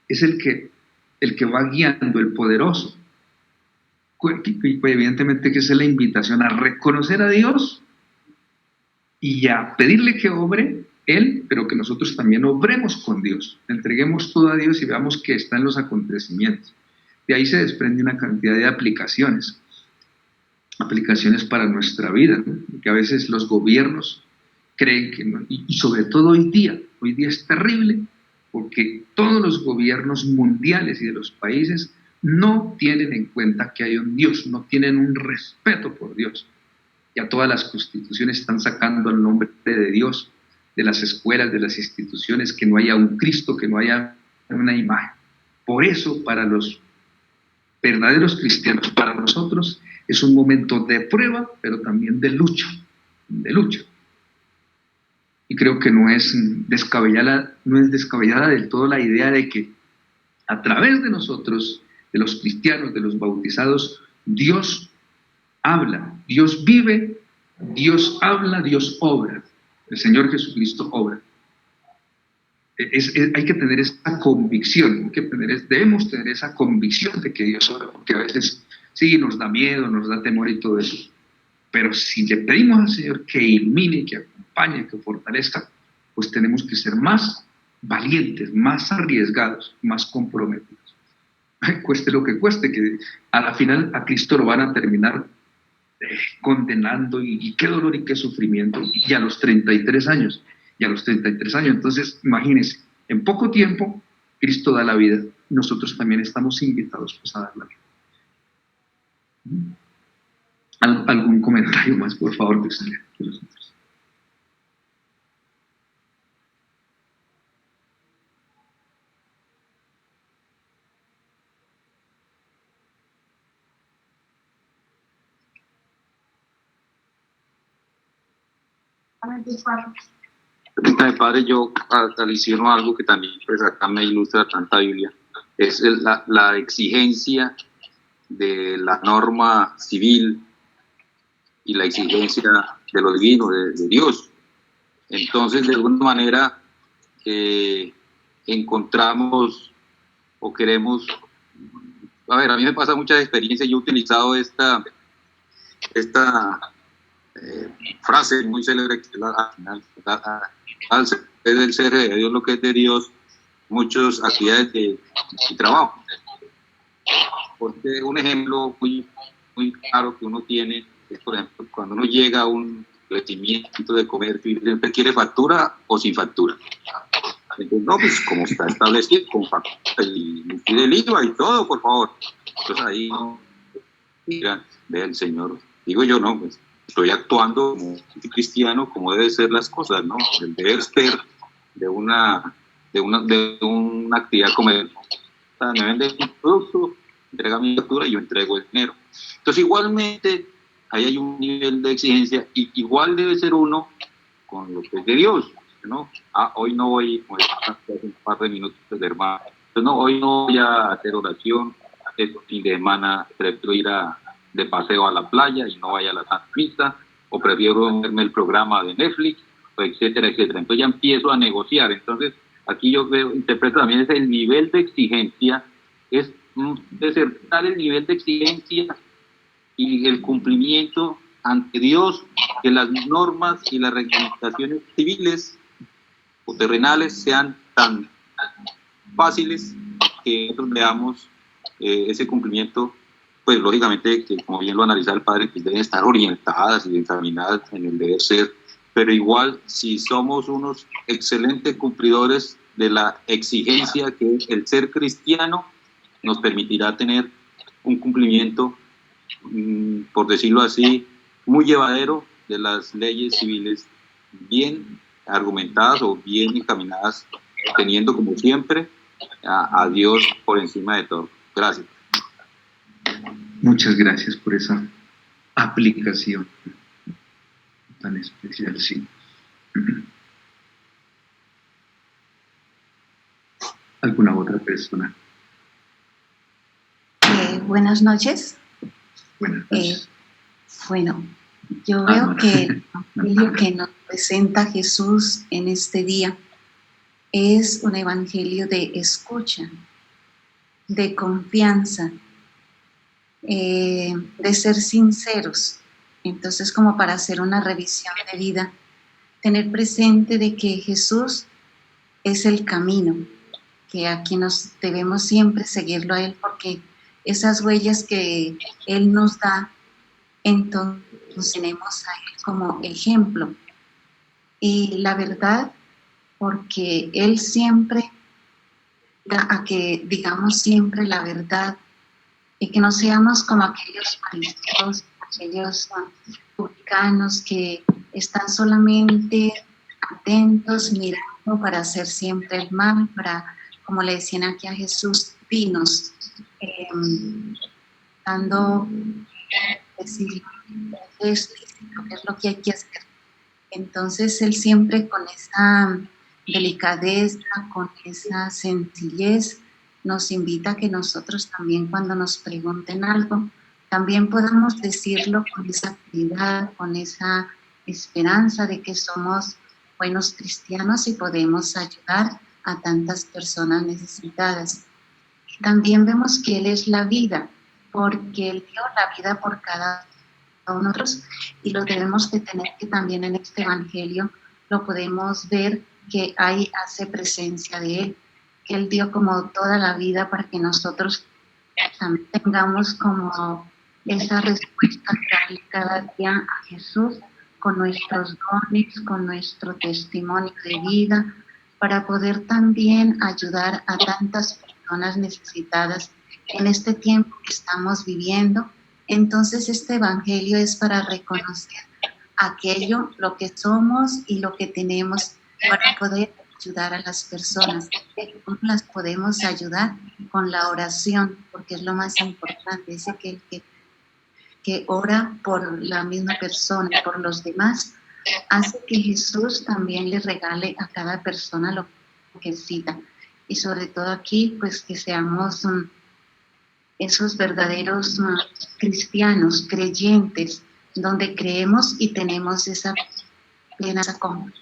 es el que va guiando, el poderoso. Y evidentemente que esa es la invitación a reconocer a Dios y a pedirle que obre Él, pero que nosotros también obremos con Dios, entreguemos todo a Dios y veamos que está en los acontecimientos. De ahí se desprende una cantidad de aplicaciones para nuestra vida, ¿no? Que a veces los gobiernos creen que no, y sobre todo hoy día es terrible, porque todos los gobiernos mundiales y de los países no tienen en cuenta que hay un Dios, no tienen un respeto por Dios. Ya todas las constituciones están sacando el nombre de Dios de las escuelas, de las instituciones, que no haya un Cristo, que no haya una imagen. Por eso, para los verdaderos cristianos, para nosotros, es un momento de prueba, pero también de lucha. Y creo que no es descabellada del todo la idea de que a través de nosotros, de los cristianos, de los bautizados, Dios habla, Dios vive, Dios habla, Dios obra. El Señor Jesucristo obra. Hay que tener esa convicción, debemos tener esa convicción de que Dios obra, porque a veces sí nos da miedo, nos da temor y todo eso. Pero si le pedimos al Señor que ilumine, que acompañe, que fortalezca, pues tenemos que ser más valientes, más arriesgados, más comprometidos. Cueste lo que cueste, que a la final a Cristo lo van a terminar condenando, y qué dolor y qué sufrimiento, y a los 33 años, entonces imagínense, en poco tiempo Cristo da la vida nosotros también estamos invitados pues, a dar la vida. ¿Algún comentario más, por favor, de nosotros? Padre, yo adiciono algo que también pues, acá me ilustra tanta Biblia, es la exigencia de la norma civil y la exigencia de lo divino, de Dios. Entonces, de alguna manera, encontramos o queremos... A ver, a mí me pasa muchas experiencias, yo he utilizado esta frase muy célebre que al ser del ser de Dios lo que es de Dios, muchas actividades de trabajo. Porque un ejemplo muy claro que uno tiene es, por ejemplo, cuando uno llega a un establecimiento de comercio y siempre quiere factura o sin factura. Entonces, no, pues como está establecido, con factura y el IVA y todo, por favor. Entonces ahí no digan, ve el Señor, digo yo, no, pues estoy actuando como cristiano, como deben ser las cosas, ¿no? El deber ser de una actividad comercial. O sea, me venden un producto, entrega mi factura y yo entrego el dinero. Entonces, igualmente, ahí hay un nivel de exigencia, y igual debe ser uno con lo que es de Dios, ¿no? Hoy no voy, como hace un par de minutos de hermano, entonces, no, hoy no voy a hacer oración, este fin de semana prefiero ir de paseo a la playa y no vaya a la Santa Misa, o prefiero verme el programa de Netflix, etcétera, etcétera. Entonces ya empiezo a negociar. Entonces, aquí yo interpreto también es el nivel de exigencia, es desertar el nivel de exigencia y el cumplimiento ante Dios que las normas y las reglamentaciones civiles o terrenales sean tan fáciles que nosotros veamos ese cumplimiento, pues lógicamente que como bien lo analiza el padre, pues deben estar orientadas y encaminadas en el deber ser, pero igual si somos unos excelentes cumplidores de la exigencia que el ser cristiano nos permitirá tener un cumplimiento, por decirlo así, muy llevadero de las leyes civiles, bien argumentadas o bien encaminadas, teniendo como siempre a Dios por encima de todo. Gracias. Muchas gracias por esa aplicación tan especial, sí. ¿Alguna otra persona? Buenas noches. Buenas noches. Bueno, yo veo que el evangelio que nos presenta Jesús en este día es un evangelio de escucha, de confianza, de ser sinceros. Entonces, como para hacer una revisión de vida, tener presente de que Jesús es el camino, que aquí nos debemos siempre seguirlo a Él, porque esas huellas que Él nos da, entonces tenemos a Él como ejemplo. Y la verdad, porque Él siempre da a que digamos siempre la verdad y que no seamos como aquellos fariseos, aquellos publicanos que están solamente atentos, mirando para hacer siempre el mal, para, como le decían aquí a Jesús, vinos, dando decir es lo que hay que hacer. Entonces él siempre con esa delicadeza, con esa sencillez, nos invita a que nosotros también cuando nos pregunten algo, también podamos decirlo con esa actividad, con esa esperanza de que somos buenos cristianos y podemos ayudar a tantas personas necesitadas. También vemos que Él es la vida, porque Él dio la vida por cada uno de nosotros y lo debemos de tener que también en este evangelio lo podemos ver que ahí hace presencia de Él, que Él dio como toda la vida para que nosotros también tengamos como esa respuesta cada día a Jesús con nuestros dones, con nuestro testimonio de vida, para poder también ayudar a tantas personas personas necesitadas en este tiempo que estamos viviendo. Entonces este evangelio es para reconocer aquello, lo que somos y lo que tenemos para poder ayudar a las personas. ¿Cómo las podemos ayudar? Con la oración, porque es lo más importante. Dice que el que ora por la misma persona y por los demás, hace que Jesús también le regale a cada persona lo que necesita. Y sobre todo aquí, pues que seamos esos verdaderos cristianos, creyentes, donde creemos y tenemos esa plena confianza.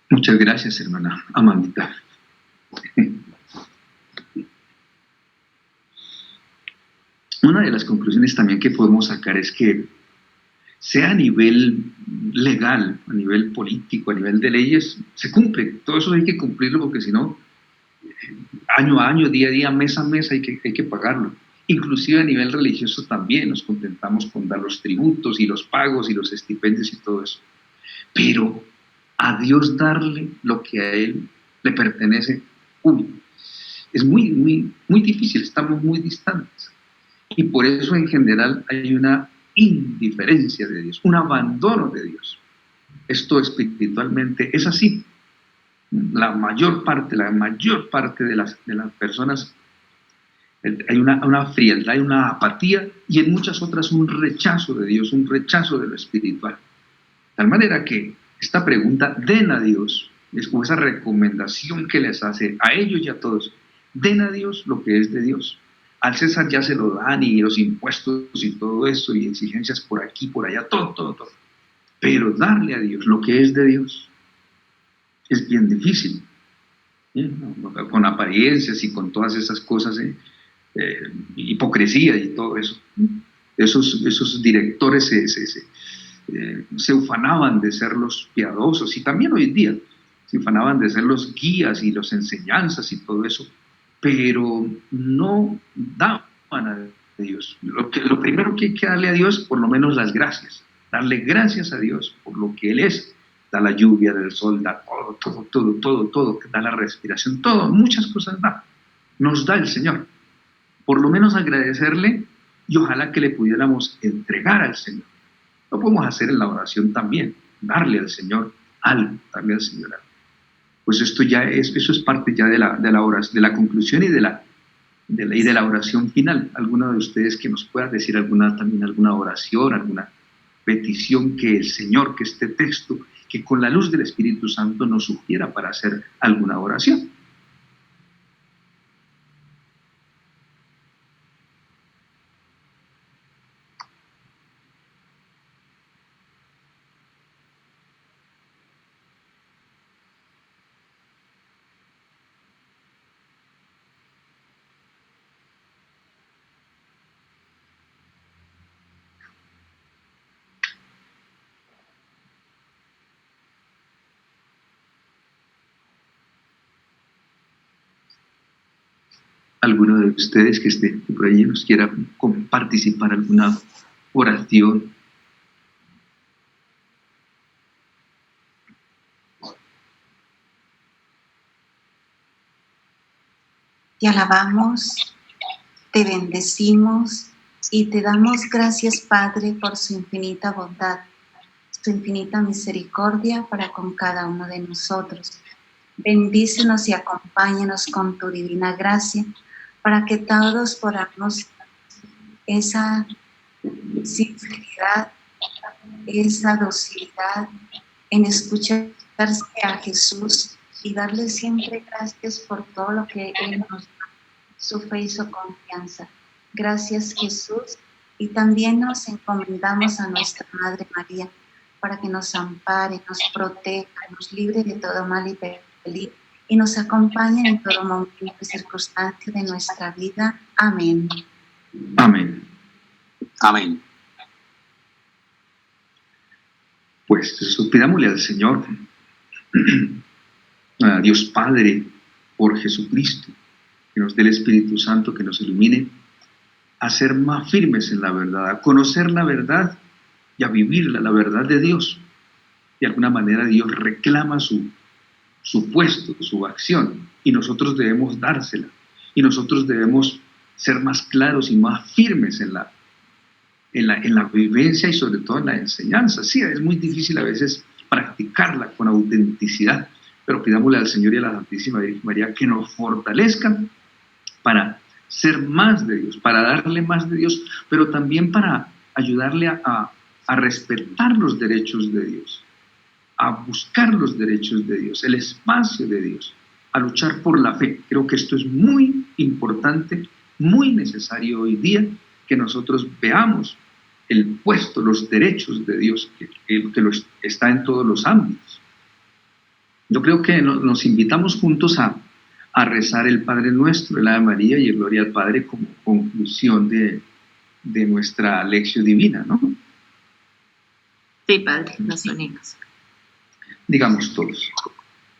Muchas gracias, hermana Amandita. Una de las conclusiones también que podemos sacar es que, sea a nivel legal, a nivel político, a nivel de leyes, se cumple. Todo eso hay que cumplirlo, porque si no, año a año, día a día, mes a mes hay que pagarlo. Inclusive a nivel religioso también nos contentamos con dar los tributos y los pagos y los estipendios y todo eso. Pero a Dios darle lo que a Él le pertenece, es muy difícil, estamos muy distantes. Y por eso en general hay una indiferencia de Dios, un abandono de Dios. Esto espiritualmente es así. La mayor parte de las personas, hay una frialdad, hay una apatía, y en muchas otras un rechazo de Dios, un rechazo de lo espiritual. De tal manera que esta pregunta, den a Dios, es como esa recomendación que les hace a ellos y a todos: den a Dios lo que es de Dios. Al César ya se lo dan, y los impuestos y todo eso, y exigencias por aquí, por allá, todo. Pero darle a Dios lo que es de Dios es bien difícil, con apariencias y con todas esas cosas, hipocresía y todo eso. Esos directores se ufanaban de ser los piadosos, y también hoy en día se ufanaban de ser los guías y las enseñanzas y todo eso, pero no daban a Dios. Lo primero que hay que darle a Dios, por lo menos las gracias, darle gracias a Dios por lo que Él es. Da la lluvia del sol, da todo, da la respiración, muchas cosas da, nos da el Señor. Por lo menos agradecerle, y ojalá que le pudiéramos entregar al Señor. Lo podemos hacer en la oración también, darle al Señor algo, darle al Señor algo. Pues eso es parte ya de la oración, de la conclusión y de la oración final. ¿Alguno de ustedes que nos pueda decir alguna oración, alguna petición que el Señor, que este texto, que con la luz del Espíritu Santo nos sugiera para hacer alguna oración? ¿Alguno de ustedes que esté por allí nos quiera participar alguna oración? Te alabamos, te bendecimos y te damos gracias, Padre, por su infinita bondad, su infinita misericordia para con cada uno de nosotros. Bendícenos y acompáñanos con tu divina gracia, para que todos podamos esa sinceridad, esa docilidad en escucharse a Jesús y darle siempre gracias por todo lo que Él nos da, su fe y su confianza. Gracias, Jesús, y también nos encomendamos a nuestra Madre María para que nos ampare, nos proteja, nos libre de todo mal y peligro, y nos acompañe en todo momento y circunstancia de nuestra vida. Amén. Amén. Amén. Pues pidámosle al Señor, a Dios Padre, por Jesucristo, que nos dé el Espíritu Santo, que nos ilumine a ser más firmes en la verdad, a conocer la verdad y a vivirla, la verdad de Dios. de alguna manera Dios reclama su puesto, su acción, y nosotros debemos dársela, y nosotros debemos ser más claros y más firmes en la vivencia y sobre todo en la enseñanza. Sí, es muy difícil a veces practicarla con autenticidad, pero pidámosle al Señor y a la Santísima Virgen María que nos fortalezcan para ser más de Dios, para darle más de Dios, pero también para ayudarle a respetar los derechos de Dios, a buscar los derechos de Dios, el espacio de Dios, a luchar por la fe. Creo que esto es muy importante, muy necesario hoy día, que nosotros veamos el puesto, los derechos de Dios, que está en todos los ámbitos. Yo creo que nos invitamos juntos a rezar el Padre Nuestro, el Ave María y el Gloria al Padre como conclusión de nuestra lección divina, ¿no? Sí, Padre, nos unimos. Digamos todos: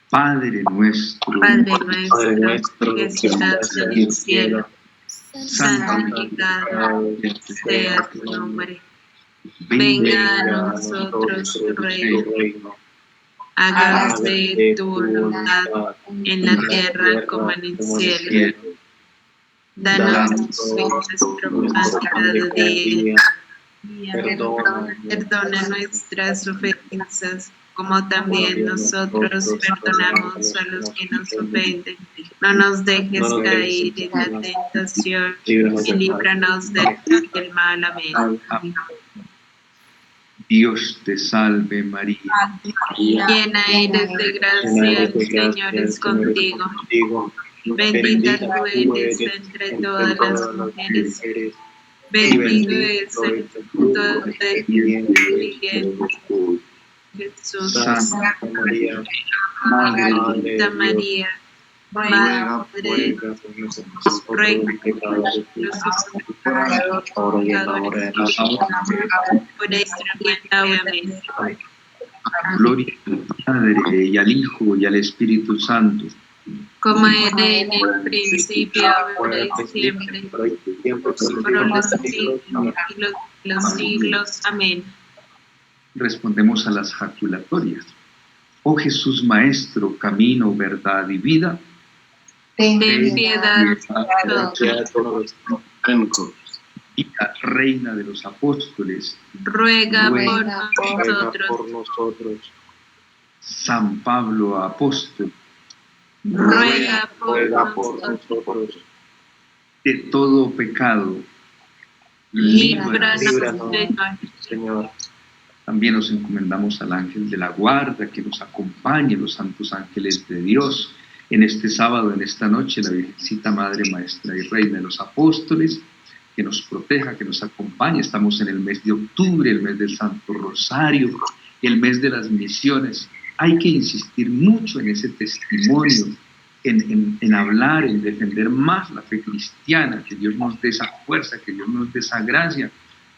Padre nuestro, que estás en el cielo, santificado sea tu nombre. Venga a nosotros tu reino. Hágase tu voluntad en la tierra como en el cielo. Danos nuestro pan cada día. Perdona nuestras ofensas, como también nosotros perdonamos a los que nos ofenden. No nos dejes caer en la tentación y líbranos del mal. Amén. Dios te salve María, Llena eres de gracia, el Señor es contigo. Bendita tú eres entre todas las mujeres. Bendito es el fruto de tu vientre, Jesús. Santa María, Santa María, Madre de Dios, ruega por nosotros pecadores, por nuestra vida. Amén. gloria al Padre y al Hijo y al Espíritu Santo, Como era en el principio, ahora y siempre, por los siglos y los siglos. Amén. Respondemos a las jaculatorias. Oh Jesús Maestro, camino, verdad y vida, Ten piedad de todos. y la Reina de los Apóstoles, Ruega ruega por por nosotros. San Pablo Apóstol, Ruega Ruega por por nosotros. nosotros. de todo pecado, líbranos. Líbranos, Señor. También nos encomendamos al ángel de la guarda que nos acompañe, los santos ángeles de Dios. En este sábado, en esta noche, la Virgencita Madre, Maestra y Reina de los Apóstoles, que nos proteja, que nos acompañe. Estamos en el mes de octubre, el mes del Santo Rosario, el mes de las misiones. Hay que insistir mucho en ese testimonio, en hablar, en defender más la fe cristiana, que Dios nos dé esa fuerza, que Dios nos dé esa gracia,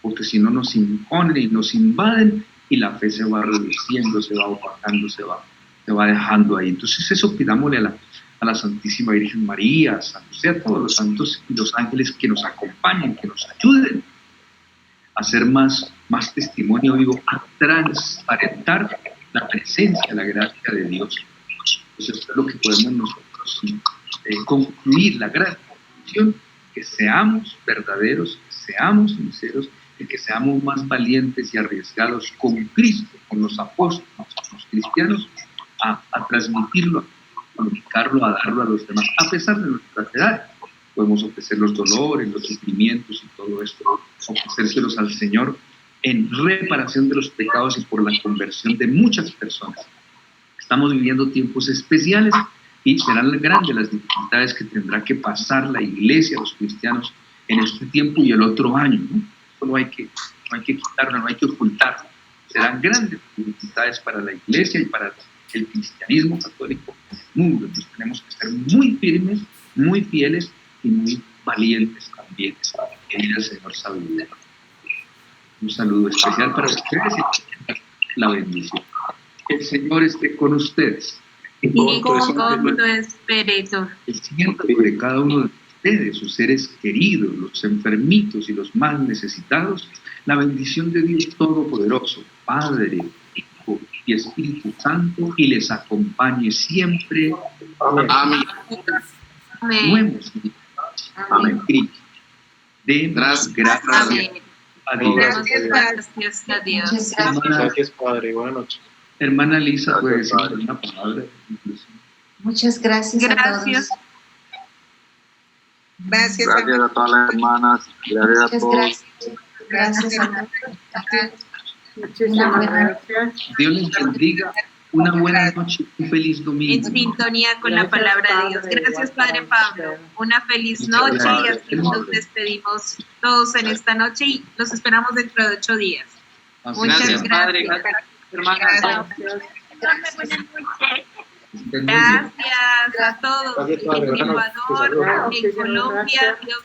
porque si no nos imponen y nos invaden y la fe se va reduciendo, se va opacando, se va dejando ahí. Entonces eso pidámosle a la Santísima Virgen María, a San José, a todos los santos y los ángeles que nos acompañen, que nos ayuden a hacer más testimonio vivo, a transparentar la presencia, la gracia de Dios. Entonces esto es lo que podemos nosotros concluir, la gran conclusión, que seamos verdaderos, que seamos sinceros, y que seamos más valientes y arriesgados con Cristo, con los apóstoles, con los cristianos, a transmitirlo, a comunicarlo, a darlo a los demás, a pesar de nuestras edades. Podemos ofrecer los dolores, los sufrimientos y todo esto, ofrecérselos al Señor en reparación de los pecados y por la conversión de muchas personas. Estamos viviendo tiempos especiales y serán grandes las dificultades que tendrá que pasar la Iglesia, los cristianos, en este tiempo y el otro año, ¿no? Eso no hay que quitarlo, no hay que ocultarlo. Serán grandes dificultades para la Iglesia y para el cristianismo católico en el mundo. Entonces tenemos que ser muy firmes, muy fieles y muy valientes también. Que diga el Señor sabiduría. Un saludo especial para ustedes y la bendición. El Señor esté con ustedes. Y con tu espíritu. El Señor sobre cada uno de ustedes, sus seres queridos, los enfermitos y los más necesitados, la bendición de Dios Todopoderoso, Padre, Hijo y Espíritu Santo y les acompañe siempre. Amén. Amén. Amén. Nuevos Amén. Cristo. Demos gracias Amén. a Dios. Gracias a Dios. Muchas gracias. Gracias, Padre. Buenas noches. Hermana Lisa, puede decir Padre. una palabra. Muchas gracias a Gracias. todos. Gracias, Gracias a todas las hermanas. Gracias a Muchas todos. gracias. Gracias a todos. Muchísimas gracias. Dios les bendiga. Una buena noche, un feliz En domingo. sintonía con la palabra de Dios. Gracias, Padre Pablo. Una feliz noche y así nos despedimos todos en esta noche y los esperamos dentro de 8 días. Muchas Gracias. gracias. Hermana. Gracias a todos Gracias, Padre. en Buenas noches. Ecuador, en Muchísimas Colombia. gracias. Dios